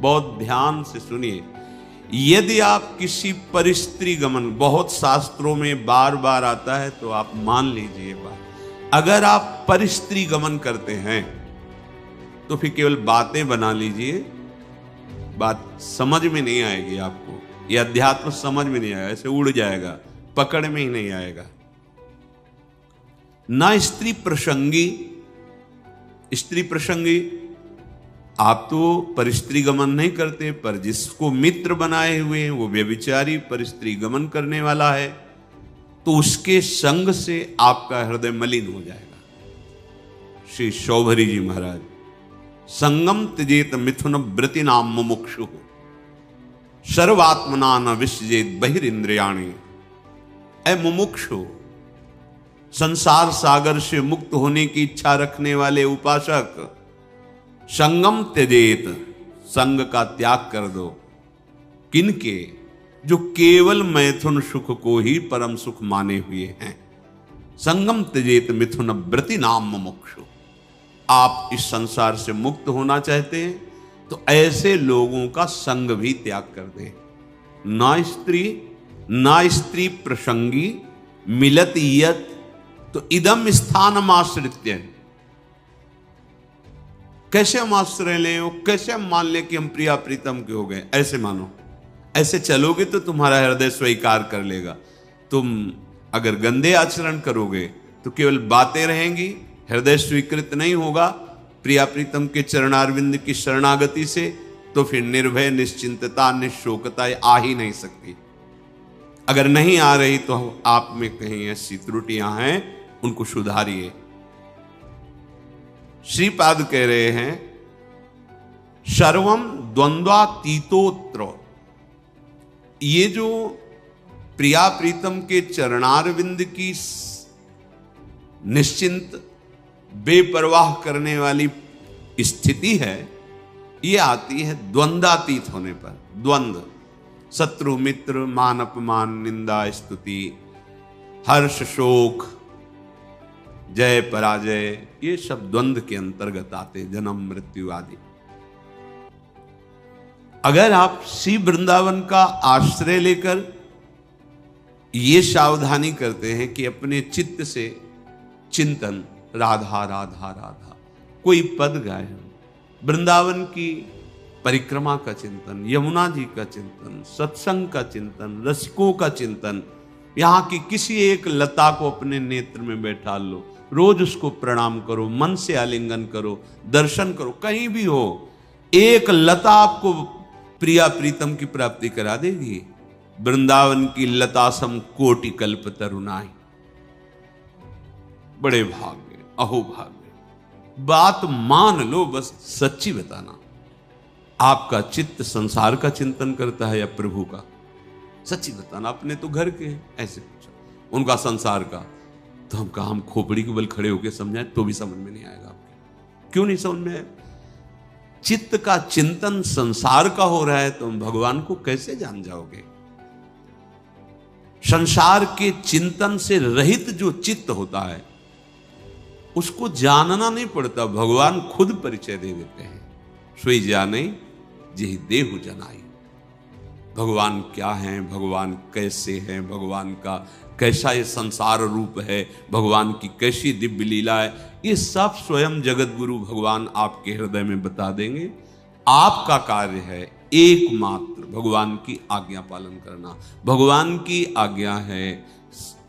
बहुत ध्यान से सुनिए। यदि आप किसी परिस्त्री गमन, बहुत शास्त्रों में बार बार आता है तो आप मान लीजिए बात, अगर आप परिस्त्री गमन करते हैं तो फिर केवल बातें बना लीजिए, बात समझ में नहीं आएगी आपको, ये अध्यात्म समझ में नहीं आएगा, ऐसे उड़ जाएगा, पकड़ में ही नहीं आएगा। ना स्त्री प्रसंगी, स्त्री प्रसंगी आप तो परिस्त्री गमन नहीं करते, पर जिसको मित्र बनाए हुए हैं वो व्यभिचारी परिस्त्री गमन करने वाला है, तो उसके संग से आपका हृदय मलिन हो जाएगा। श्री शौभरी जी महाराज, संगम त्यजेत मिथुन व्रति नाम मुमुक्षु सर्वात्मना न विसजेत बहिरिंद्रियाणि। ऐ मुमुक्षु, संसार सागर से मुक्त होने की इच्छा रखने वाले उपासक, संगम त्यजेत, संग का त्याग कर दो। किनके? जो केवल मैथुन सुख को ही परम सुख माने हुए हैं। संगम त्यजेत मिथुन व्रति नाम मुमुक्षु। आप इस संसार से मुक्त होना चाहते हैं तो ऐसे लोगों का संग भी त्याग कर दें। ना स्त्री प्रसंगी मिलत यत, तो इदम स्थानम आश्रित्य। कैसे हम आश्रय लें, कैसे हम मान लें कि हम प्रिया प्रीतम के हो गए? ऐसे मानो, ऐसे चलोगे तो तुम्हारा हृदय स्वीकार कर लेगा। तुम अगर गंदे आचरण करोगे तो केवल बातें रहेंगी, हृदय स्वीकृत नहीं होगा प्रिया प्रीतम के चरणारविंद की शरणागति से, तो फिर निर्भय, निश्चिंतता, निशोकता आ ही नहीं सकती। अगर नहीं आ रही तो आप में कहीं ऐसी त्रुटियां हैं, उनको सुधारिए। श्रीपाद कह रहे हैं सर्वम द्वंद्वातीतोत्र। ये जो प्रिया प्रीतम के चरणारविंद की निश्चिंत बेपरवाह करने वाली स्थिति है, ये आती है द्वंद्वातीत होने पर। द्वंद्व, शत्रु मित्र, मान अपमान, निंदा स्तुति, हर्ष शोक, जय पराजय, ये सब द्वंद्व के अंतर्गत आते, जन्म मृत्यु आदि। अगर आप श्री वृंदावन का आश्रय लेकर ये सावधानी करते हैं कि अपने चित्त से चिंतन राधा राधा राधा, कोई पद गाए, वृंदावन की परिक्रमा का चिंतन, यमुना जी का चिंतन, सत्संग का चिंतन, रसिकों का चिंतन, यहां की किसी एक लता को अपने नेत्र में बैठा लो, रोज उसको प्रणाम करो, मन से आलिंगन करो, दर्शन करो, कहीं भी हो, एक लता आपको प्रिया प्रीतम की प्राप्ति करा देगी। वृंदावन की लता सम कोटि कल्प तरुणाई। बड़े भाग्य, अहो भाग्य। बात मान लो, बस सच्ची बताना, आपका चित्त संसार का चिंतन करता है या प्रभु का? सच्ची बताना। अपने तो घर के हैं, ऐसे पूछा, उनका संसार का, तो हम कहा हम खोपड़ी के बल खड़े होकर समझाएं तो भी समझ में नहीं आएगा आपके। क्यों नहीं समझ में आएगा? चित्त का चिंतन संसार का हो रहा है तो हम भगवान को कैसे जान जाओगे? संसार के चिंतन से रहित जो चित्त होता है उसको जानना नहीं पड़ता, भगवान खुद परिचय दे देते हैं। सोई जाने जेहि देहु जनाई। भगवान क्या है, भगवान कैसे हैं, भगवान का कैसा ये संसार रूप है, भगवान की कैसी दिव्य लीला है, ये सब स्वयं जगत गुरु भगवान आपके हृदय में बता देंगे। आपका कार्य है एकमात्र भगवान की आज्ञा पालन करना। भगवान की आज्ञा है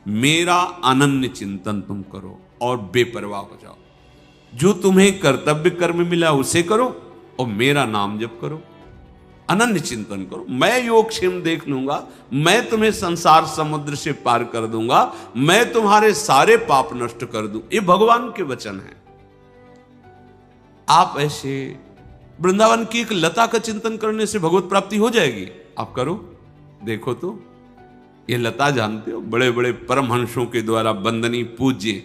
मेरा अनन्य चिंतन तुम करो और बेपरवाह हो जाओ। जो तुम्हें कर्तव्य कर्म मिला उसे करो और मेरा नाम जप करो, अनन्य चिंतन करो। मैं योगक्षेम देख लूंगा, मैं तुम्हें संसार समुद्र से पार कर दूंगा, मैं तुम्हारे सारे पाप नष्ट कर दूं। ये भगवान के वचन हैं। आप ऐसे वृंदावन की एक लता का चिंतन करने से भगवत प्राप्ति हो जाएगी। आप करो, देखो तो। ये लता जानते हो, बड़े बड़े परमहंसों के द्वारा वंदनीय पूज्य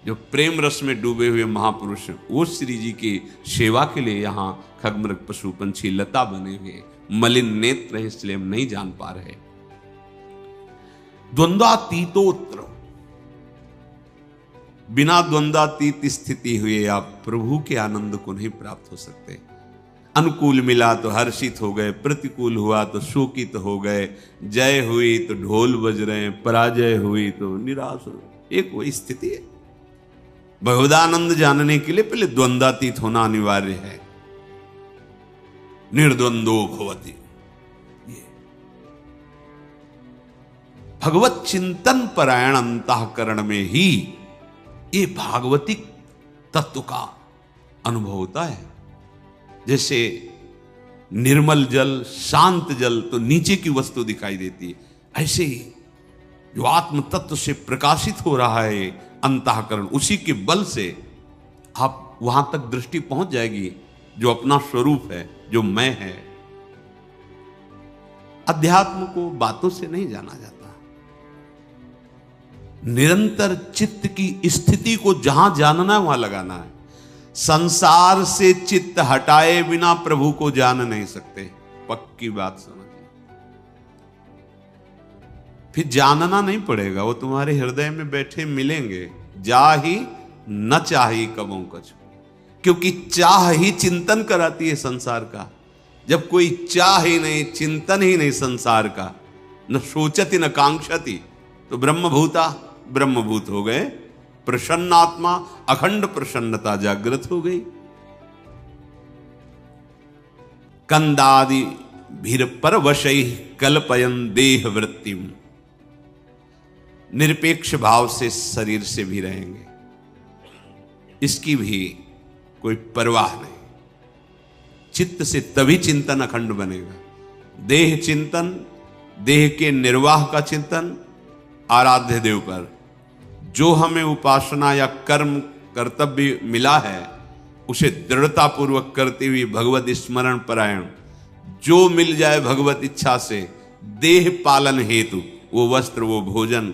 जो प्रेम रस में डूबे हुए महापुरुष, वो श्री जी की सेवा के लिए यहाँ खगमृग पशु पंछी लता बने हुए, मलिन नेत्र है इसलिए हम नहीं जान पा रहे। द्वंद्वातीतोत्र, बिना द्वंद्वातीत स्थिति हुए आप प्रभु के आनंद को नहीं प्राप्त हो सकते। अनुकूल मिला तो हर्षित हो गए, प्रतिकूल हुआ तो शोकित हो गए, जय हुई तो ढोल बज रहे हैं, पराजय हुई तो निराश हो। एक वो स्थिति है। भगवदानंद जानने के लिए पहले द्वंद्वातीत होना अनिवार्य है। निर्द्वंदो भवति, ये भगवत चिंतन परायण अंतःकरण में ही ये भागवतिक तत्व का अनुभव होता है। जैसे निर्मल जल, शांत जल तो नीचे की वस्तु दिखाई देती है, ऐसे ही जो आत्म तत्व से प्रकाशित हो रहा है अंतःकरण, उसी के बल से आप वहां तक दृष्टि पहुंच जाएगी जो अपना स्वरूप है, जो मैं है। अध्यात्म को बातों से नहीं जाना जाता। निरंतर चित्त की स्थिति को जहां जानना है वहां लगाना है। संसार से चित्त हटाए बिना प्रभु को जान नहीं सकते, पक्की बात समझिए। फिर जानना नहीं पड़ेगा, वो तुम्हारे हृदय में बैठे मिलेंगे। जा ही न चाही कबों कछु, क्योंकि चाह ही चिंतन कराती है संसार का। जब कोई चाह ही नहीं, चिंतन ही नहीं संसार का, न सोचती न कांक्षती, तो ब्रह्मभूत हो गए। प्रसन्न आत्मा, अखंड प्रसन्नता जागृत हो गई। कंदादि भीर परवशै कल्पयन देह वृत्तिम, निरपेक्ष भाव से शरीर से भी रहेंगे, इसकी भी कोई परवाह नहीं। चित्त से तभी चिंतन अखंड बनेगा। देह चिंतन, देह के निर्वाह का चिंतन आराध्य देव पर, जो हमें उपासना या कर्म कर्तव्य मिला है उसे दृढ़ता पूर्वक करते हुए भगवत स्मरण परायण, जो मिल जाए भगवत इच्छा से देह पालन हेतु, वो वस्त्र, वो भोजन,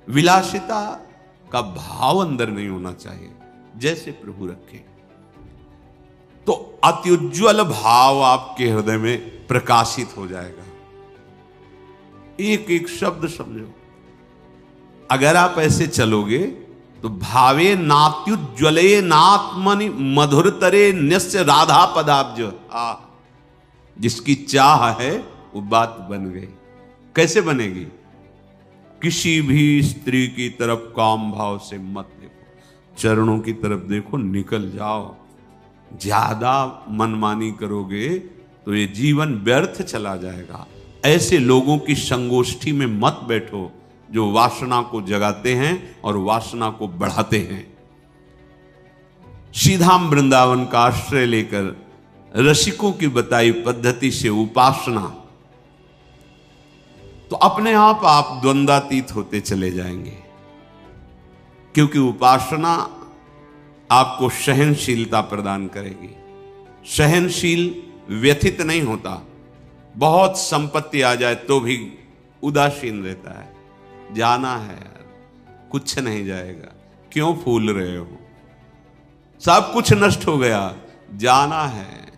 विलासिता का भाव अंदर नहीं होना चाहिए। जैसे प्रभु रखे तो अत्युज्वल भाव आपके हृदय में प्रकाशित हो जाएगा। एक एक शब्द समझो। अगर आप ऐसे चलोगे तो भावे नात्युज्वले नात्मनि मधुरतरे न्यस्य राधा पदाब्ज, जिसकी चाह है वो बात बन गई। कैसे बनेगी? किसी भी स्त्री की तरफ काम भाव से मत देखो, चरणों की तरफ देखो, निकल जाओ। ज्यादा मनमानी करोगे तो ये जीवन व्यर्थ चला जाएगा। ऐसे लोगों की संगोष्ठी में मत बैठो जो वासना को जगाते हैं और वासना को बढ़ाते हैं। सीधाम वृंदावन का आश्रय लेकर रसिकों की बताई पद्धति से उपासना, तो अपने आप द्वंद्वातीत होते चले जाएंगे। क्योंकि उपासना आपको सहनशीलता प्रदान करेगी। सहनशील व्यथित नहीं होता, बहुत संपत्ति आ जाए तो भी उदासीन रहता है। जाना है यार, कुछ नहीं जाएगा, क्यों फूल रहे हो? सब कुछ नष्ट हो गया, जाना है,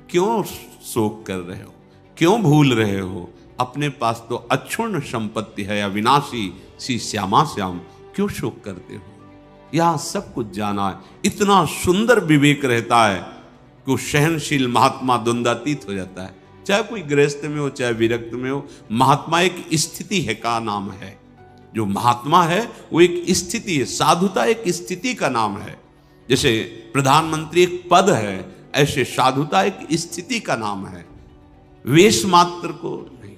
क्यों शोक कर रहे हो? क्यों भूल रहे हो? अपने पास तो अक्षुण्ण संपत्ति है, अविनाशी सी श्यामा श्याम, क्यों शोक करते हो? यहां सब कुछ जाना है। इतना सुंदर विवेक रहता है कि सहनशील महात्मा द्वंद्वातीत हो जाता है। चाहे कोई गृहस्थ में हो, चाहे विरक्त में हो, महात्मा एक स्थिति है का नाम है। जो महात्मा है वो एक स्थिति है, साधुता एक स्थिति का नाम है। जैसे प्रधानमंत्री एक पद है, ऐसे साधुता एक स्थिति का नाम है। वेश मात्र को नहीं,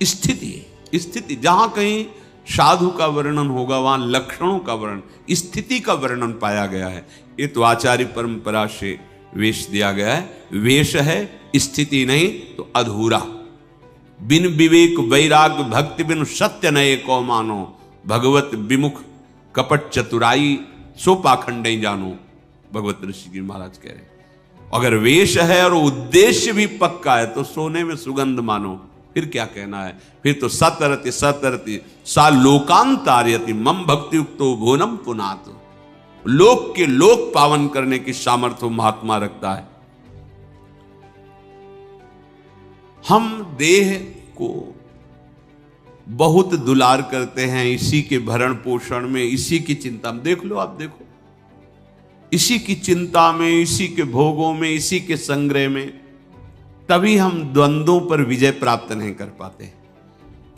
स्थिति। जहां कहीं साधु का वर्णन होगा वहां लक्षणों का वर्णन, स्थिति का वर्णन पाया गया है। ये तो आचार्य परंपरा से वेश दिया गया है। वेश है, स्थिति नहीं तो अधूरा। बिन विवेक वैराग्य भक्ति बिन सत्य नये को मानो, भगवत विमुख कपट चतुराई सो पाखंड जानो, भगवत ऋषि जी महाराज कह रहे। अगर वेश है और उद्देश्य भी पक्का है तो सोने में सुगंध मानो। फिर क्या कहना है? फिर तो सतरति सा लोकांतार्यति मम भक्ति युक्तो भुवनम पुनात। लोक के लोक पावन करने की सामर्थ्य महात्मा रखता है। हम देह को बहुत दुलार करते हैं, इसी के भरण पोषण में, इसी की चिंता में। देख लो, आप देखो, इसी की चिंता में, इसी के भोगों में, इसी के संग्रह में, तभी हम द्वंद्वों पर विजय प्राप्त नहीं कर पाते।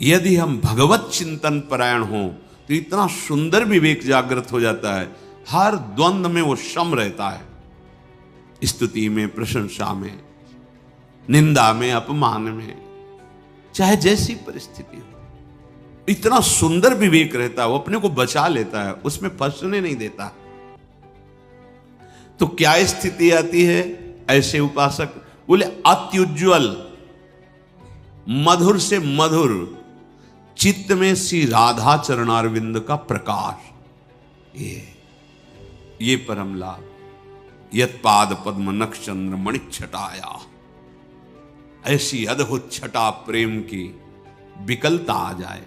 यदि हम भगवत चिंतन परायण हों तो इतना सुंदर विवेक जागृत हो जाता है, हर द्वंद्व में वो सम रहता है, स्तुति में, प्रशंसा में, निंदा में, अपमान में, चाहे जैसी परिस्थिति हो, इतना सुंदर विवेक रहता है, वो अपने को बचा लेता है, उसमें फंसने नहीं देता। तो क्या स्थिति आती है? ऐसे उपासक बोले अत्युज्वल, मधुर से मधुर चित्त में श्री राधा चरणारविंद का प्रकाश, ये परम लाभ। यत पाद पद्म नक्षचंद्र मणि छटाया, ऐसी अद्भुत छटा प्रेम की विकलता आ जाए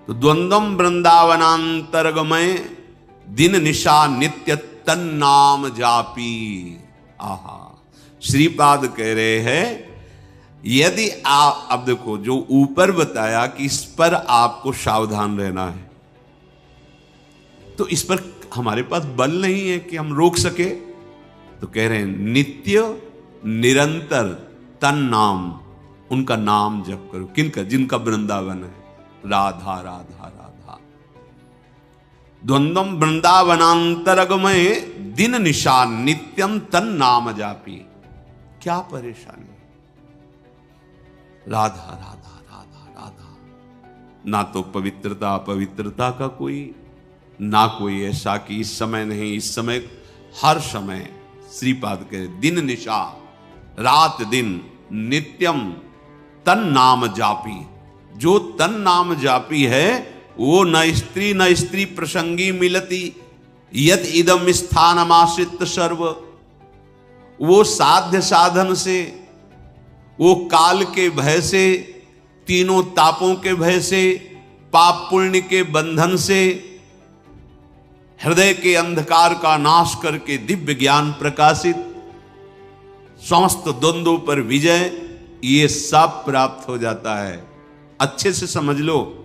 तो द्वंद्वम वृंदावनांतरगमय दिन निशा नित्य तन्नाम जापी। आहा, श्रीपाद कह रहे हैं यदि आप, अब देखो जो ऊपर बताया कि इस पर आपको सावधान रहना है, तो इस पर हमारे पास बल नहीं है कि हम रोक सके, तो कह रहे हैं नित्य निरंतर तन नाम, उनका नाम जप करो। किनका? जिनका वृंदावन है, राधा राधा राधा। द्वंद्वम वृंदावनांतरगमय दिन निशा नित्यम तन नाम जापी। क्या परेशानी? राधा राधा राधा राधा। ना तो पवित्रता अपवित्रता का कोई, ना कोई ऐसा कि इस समय नहीं, इस समय, हर समय श्रीपाद के दिन निशा, रात दिन, नित्यम तन नाम जापी। जो तन नाम जापी है वो न स्त्री प्रसंगी मिलती, यद इदम स्थानमाश्रित सर्व। वो साध्य साधन से, वो काल के भय से, तीनों तापों के भय से, पाप पुण्य के बंधन से, हृदय के अंधकार का नाश करके दिव्य ज्ञान प्रकाशित, समस्त द्वंद्वों पर विजय, ये सब प्राप्त हो जाता है। अच्छे से समझ लो,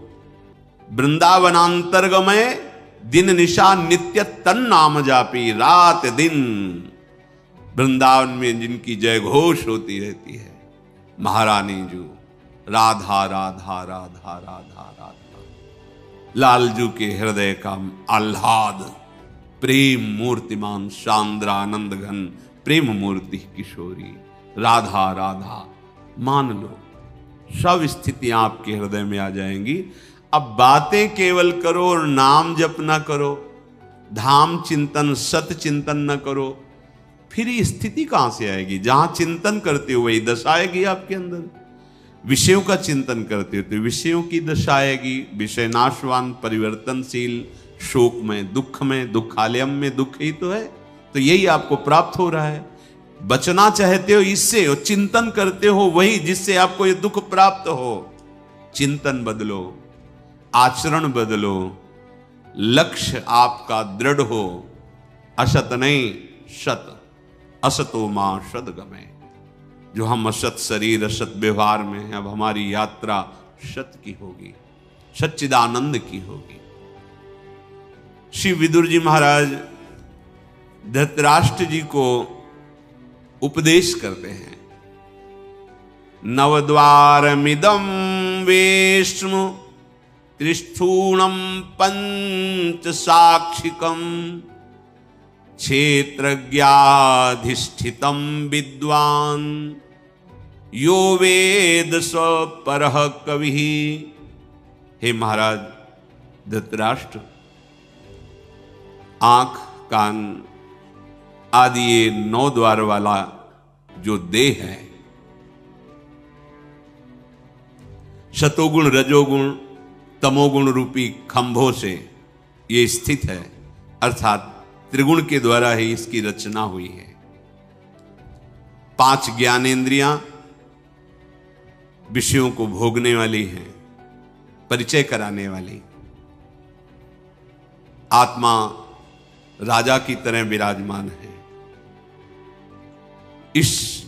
वृंदावनांतरगमय दिन निशा नित्य तन नाम जापी। रात दिन वृंदावन में जिनकी जय घोष होती रहती है, महारानी जो राधा राधा राधा राधा राधा। लालजू के हृदय का आह्लाद, प्रेम मूर्तिमान सांद्रानंद घन प्रेम मूर्ति किशोरी, राधा राधा। मान लो सब स्थितियां आपके हृदय में आ जाएंगी। अब बातें केवल करो और नाम जप ना करो, धाम चिंतन सत चिंतन न करो, फिर ये स्थिति कहां से आएगी? जहां चिंतन करते हो वही दशा आएगी आपके अंदर। विषयों का चिंतन करते हो तो विषयों की दशा आएगी। विषय नाशवान, परिवर्तनशील, शोक में, दुख में, दुखालयम में दुख ही तो है। तो यही आपको प्राप्त हो रहा है। बचना चाहते हो इससे, और चिंतन करते हो वही जिससे आपको ये दुख प्राप्त हो। चिंतन बदलो, आचरण बदलो, लक्ष्य आपका दृढ़ हो। असत नहीं सत, असतो मां सदगमय। जो हम असत शरीर असत व्यवहार में हैं, अब हमारी यात्रा सत की होगी, सच्चिदानंद की होगी। श्री विदुर जी महाराज धृतराष्ट्र जी को उपदेश करते हैं। नवद्वारमिदं वेश्म त्रिस्थूणं पंच साक्षिकं क्षेत्रज्ञाधिष्ठितं विद्वान् यो वेद स परः कविः। हे महाराज धृतराष्ट्र, आंख, कान आदि ये 9 द्वार वाला जो देह है, शतोगुण रजोगुण तमोगुण रूपी खंभों से ये स्थित है, अर्थात त्रिगुण के द्वारा ही इसकी रचना हुई है। 5 ज्ञानेंद्रियां विषयों को भोगने वाली हैं, परिचय कराने वाली। आत्मा राजा की तरह विराजमान है। इस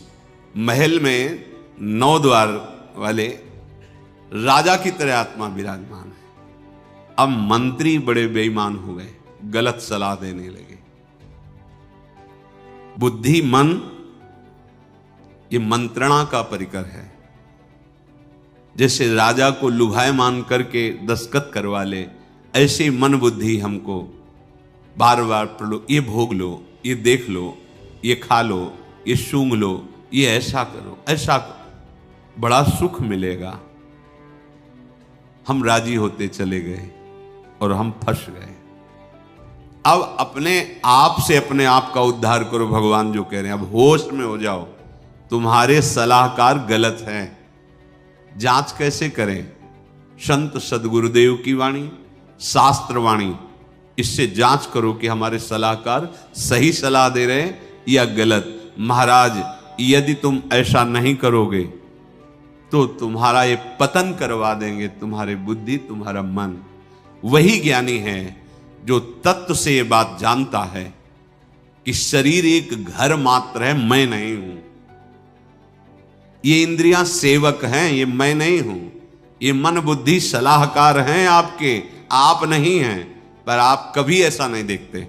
महल में 9 द्वार वाले राजा की तरह आत्मा विराजमान है। अब मंत्री बड़े बेईमान हो गए, गलत सलाह देने लगे। बुद्धि मन ये मंत्रणा का परिकर है। जैसे राजा को लुभायमान करके दस्तखत करवा ले, ऐसे मन बुद्धि हमको बार बार पढ़ो, ये भोग लो, ये देख लो, ये खा लो, ये सूंघ लो, ये ऐसा करो, ऐसा करो, बड़ा सुख मिलेगा। हम राजी होते चले गए और हम फंस गए। अब अपने आप से अपने आप का उद्धार करो, भगवान जो कह रहे हैं। अब होश में हो जाओ, तुम्हारे सलाहकार गलत हैं। जांच कैसे करें? संत सदगुरुदेव की वाणी, शास्त्र वाणी, इससे जांच करो कि हमारे सलाहकार सही सलाह दे रहे हैं या गलत। महाराज, यदि तुम ऐसा नहीं करोगे तो तुम्हारा ये पतन करवा देंगे, तुम्हारी बुद्धि, तुम्हारा मन। वही ज्ञानी है जो तत्व से ये बात जानता है कि शरीर एक घर मात्र है, मैं नहीं हूं। ये इंद्रियां सेवक हैं, ये मैं नहीं हूं। ये मन बुद्धि सलाहकार हैं आपके, आप नहीं हैं। पर आप कभी ऐसा नहीं देखते।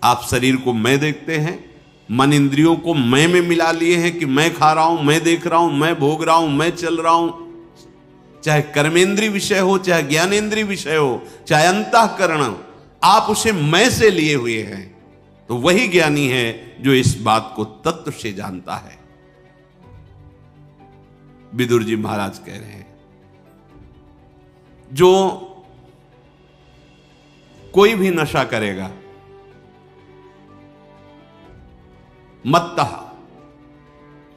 आप शरीर को मैं देखते हैं, मन इंद्रियों को मैं में मिला लिए हैं कि मैं खा रहा हूं, मैं देख रहा हूं, मैं भोग रहा हूं, मैं चल रहा हूं। चाहे कर्मेंद्रीय विषय हो, चाहे ज्ञानेंद्रीय विषय हो, चाहे अंतःकरण, आप उसे मैं से लिए हुए हैं। तो वही ज्ञानी है जो इस बात को तत्व से जानता है। विदुर जी महाराज कह रहे हैं, जो कोई भी नशा करेगा, मत्तः,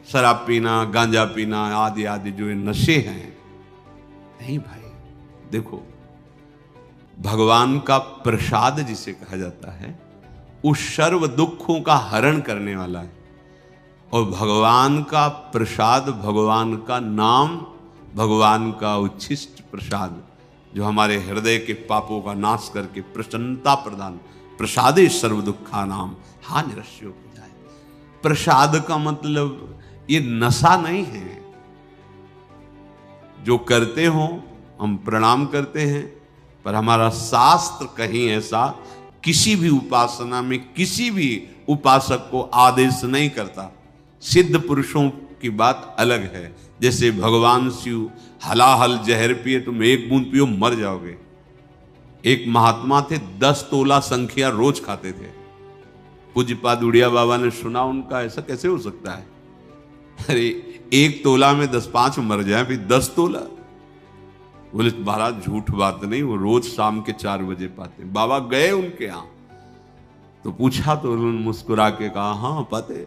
शराब पीना, गांजा पीना आदि आदि जो नशे हैं, नहीं भाई। देखो, भगवान का प्रसाद जिसे कहा जाता है, उस सर्व दुखों का हरण करने वाला है। और भगवान का प्रसाद, भगवान का नाम, भगवान का उच्छिष्ट प्रसाद, जो हमारे हृदय के पापों का नाश करके प्रसन्नता प्रदान, प्रसादे सर्व दुखा नाम हा निरस्यो हो जाए। प्रसाद का मतलब ये नशा नहीं है। जो करते हो हम प्रणाम करते हैं, पर हमारा शास्त्र कहीं ऐसा किसी भी उपासना में किसी भी उपासक को आदेश नहीं करता। सिद्ध पुरुषों की बात अलग है। जैसे भगवान शिव हलाहल जहर पिए, तुम एक बूंद पियो मर जाओगे। एक महात्मा थे, 10 तोला संख्या रोज खाते थे। पूज्यपाद उड़िया बाबा ने सुना उनका, ऐसा कैसे हो सकता है? अरे 1 तोला में 10-5 मर जाए, फिर 10 तोला। बोले महाराज झूठ बात नहीं, वो रोज शाम के 4 बजे पाते। बाबा गए उनके यहां तो पूछा, तो उन्होंने मुस्कुरा के कहा, हाँ पाते।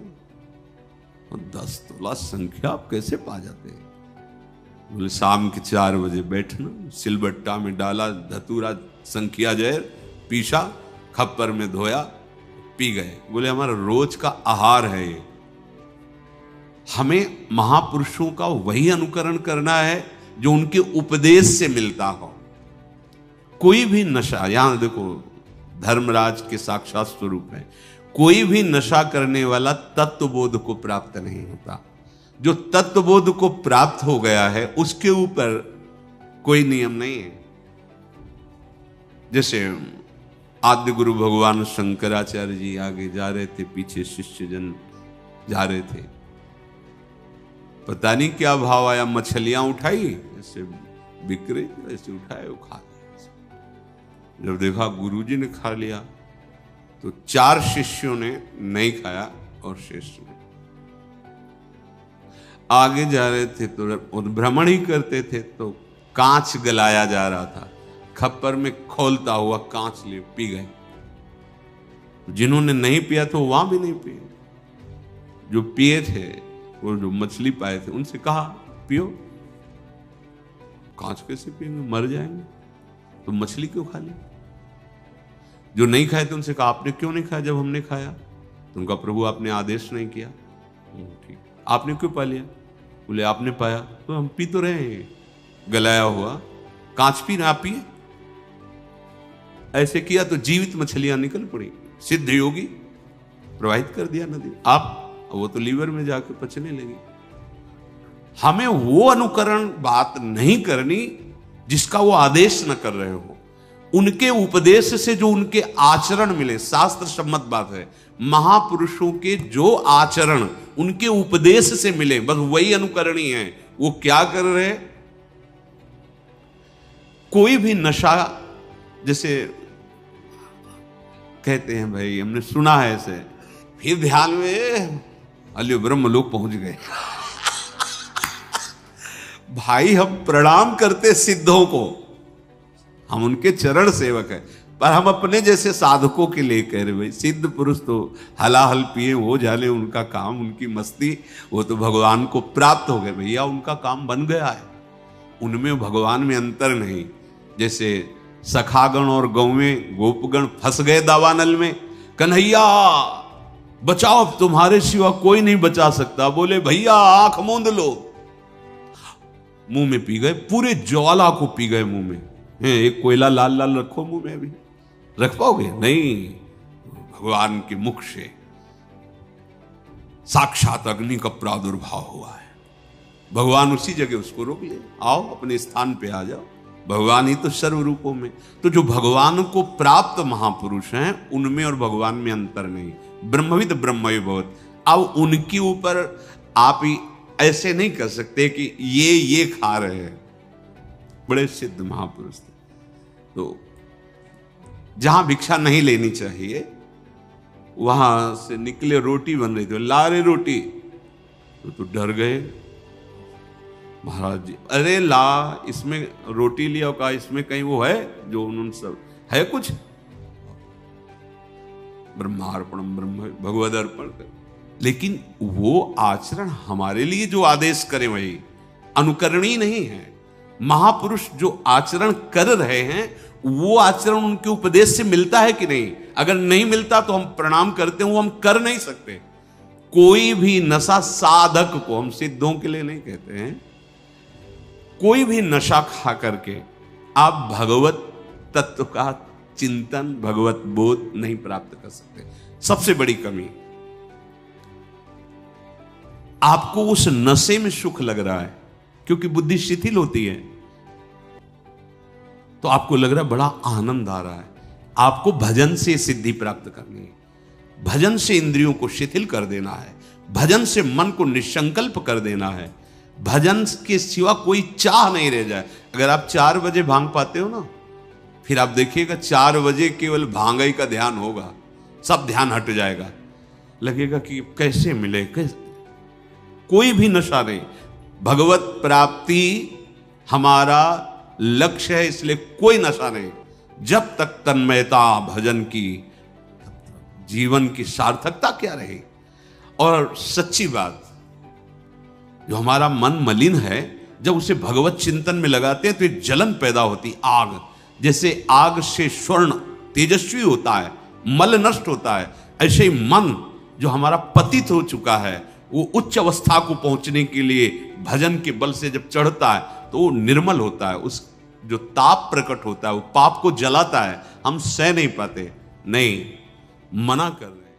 10 तोला संख्या आप कैसे पा जाते हैं? बोले शाम के 4 बजे बैठना, सिलबट्टा में डाला धतूरा संख्या जहर, पीसा, खप्पर में धोया, पी गए। बोले हमारा रोज का आहार है ये। हमें महापुरुषों का वही अनुकरण करना है जो उनके उपदेश से मिलता हो। कोई भी नशा, यहां देखो धर्मराज के साक्षात स्वरूप है, कोई भी नशा करने वाला तत्वबोध को प्राप्त नहीं होता। जो तत्वबोध को प्राप्त हो गया है उसके ऊपर कोई नियम नहीं है। जैसे आद्य गुरु भगवान शंकराचार्य जी आगे जा रहे थे, पीछे शिष्यजन जा रहे थे। पता नहीं क्या भाव आया, मछलियां उठाई, ऐसे बिक रही, ऐसे उठाए वो खा लिया। जब देखा गुरुजी ने खा लिया तो 4 शिष्यों ने नहीं खाया और शेष ने। आगे जा रहे थे तो भ्रमण ही करते थे, तो कांच गलाया जा रहा था, खप्पर में खोलता हुआ कांच ले पी गए। जिन्होंने नहीं पिया था वहां भी नहीं पिए। जो पिए थे, वो जो मछली पाए थे, उनसे कहा पियो। कांच कैसे पिएंगे, मर जाएंगे। तो मछली क्यों खा ली? जो नहीं खाए थे उनसे कहा आपने क्यों नहीं खाया जब हमने खाया? तो उनका प्रभु आपने आदेश नहीं किया। ठीक, आपने क्यों पा लिया? बोले आपने पाया तो हम पी तो रहे हैं, गलाया हुआ कांच पी ना पिए। ऐसे किया तो जीवित मछलियां निकल पड़ी, सिद्ध योगी प्रवाहित कर दिया नदी। आप वो तो लीवर में जाकर पचने लगी। हमें वो अनुकरण बात नहीं करनी जिसका वो आदेश न कर रहे हो। उनके उपदेश से जो उनके आचरण मिले, शास्त्र सम्मत बात है, महापुरुषों के जो आचरण उनके उपदेश से मिले, बस वही अनुकरणीय है। वो क्या कर रहे? कोई भी नशा, जैसे कहते हैं भाई, हमने सुना है ऐसे, फिर ध्यान में अल्यो ब्रह्म लोग पहुंच गए। भाई हम प्रणाम करते सिद्धों को, हम उनके चरण सेवक हैं, पर हम अपने जैसे साधकों के लिए कह रहे भाई सिद्ध पुरुष तो हलाहल पिए हो जाने, उनका काम, उनकी मस्ती, वो तो भगवान को प्राप्त हो गए। भैया उनका काम बन गया है, उनमें भगवान में अंतर नहीं। जैसे सखागण और गौवें गोपगण फंस गए दावानल में, कन्हैया बचाओ, तुम्हारे सिवा कोई नहीं बचा सकता। बोले भैया आंख मूंद लो, मुंह में पी गए, पूरे ज्वाला को पी गए मुंह में। एक कोयला लाल लाल रखो मुंह में, अभी रख पाओगे? नहीं, भगवान के मुख से साक्षात अग्नि का प्रादुर्भाव हुआ है। भगवान उसी जगह उसको रोक ले, आओ अपने स्थान पे आ जाओ, भगवान ही तो सर्व रूपों में। तो जो भगवान को प्राप्त महापुरुष हैं उनमें और भगवान में अंतर नहीं। ब्रह्मविद ब्रह्मविभूत। अब उनके ऊपर आप ही ऐसे नहीं कर सकते कि ये खा रहे हैं, बड़े सिद्ध महापुरुष थे। तो जहां भिक्षा नहीं लेनी चाहिए वहां से निकले, रोटी बन रही थी, ला रहे रोटी, तो डर गए महाराज जी, अरे ला, इसमें रोटी लिया, कहा इसमें कहीं वो है जो उन्होंने सब है कुछ, ब्रह्मार्पणम ब्रह्म भगवद अर्पण कर। लेकिन वो आचरण हमारे लिए जो आदेश करें वही अनुकरणीय नहीं है। महापुरुष जो आचरण कर रहे हैं वो आचरण उनके उपदेश से मिलता है कि नहीं? अगर नहीं मिलता तो हम प्रणाम करते हैं, वो हम कर नहीं सकते। कोई भी नशा साधक को, हम सिद्धों के लिए नहीं कहते हैं, कोई भी नशा खा करके आप भगवत तत्व का चिंतन, भगवत बोध नहीं प्राप्त कर सकते। सबसे बड़ी कमी, आपको उस नशे में सुख लग रहा है क्योंकि बुद्धि शिथिल होती है, तो आपको लग रहा है बड़ा आनंद आ रहा है। आपको भजन से सिद्धि प्राप्त करनी है, भजन से इंद्रियों को शिथिल कर देना है, भजन से मन को निसंकल्प कर देना है, भजन के सिवा कोई चाह नहीं रह जाए। अगर आप 4 बजे भांग पाते हो ना, फिर आप देखिएगा 4 बजे केवल भांगई का ध्यान होगा, सब ध्यान हट जाएगा, लगेगा कि कैसे मिले, कैसे। कोई भी नशा नहीं, भगवत प्राप्ति हमारा लक्ष्य है, इसलिए कोई नशा नहीं। जब तक तन्मयता भजन की, जीवन की सार्थकता क्या रही। और सच्ची बात, जो हमारा मन मलिन है, जब उसे भगवत चिंतन में लगाते हैं तो एक जलन पैदा होती, आग। जैसे आग से स्वर्ण तेजस्वी होता है, मल नष्ट होता है, ऐसे ही मन जो हमारा पतित हो चुका है, वो उच्च अवस्था को पहुंचने के लिए भजन के बल से जब चढ़ता है तो वो निर्मल होता है। उस जो ताप प्रकट होता है वो पाप को जलाता है, हम सह नहीं पाते। नहीं, मना कर रहे हैं।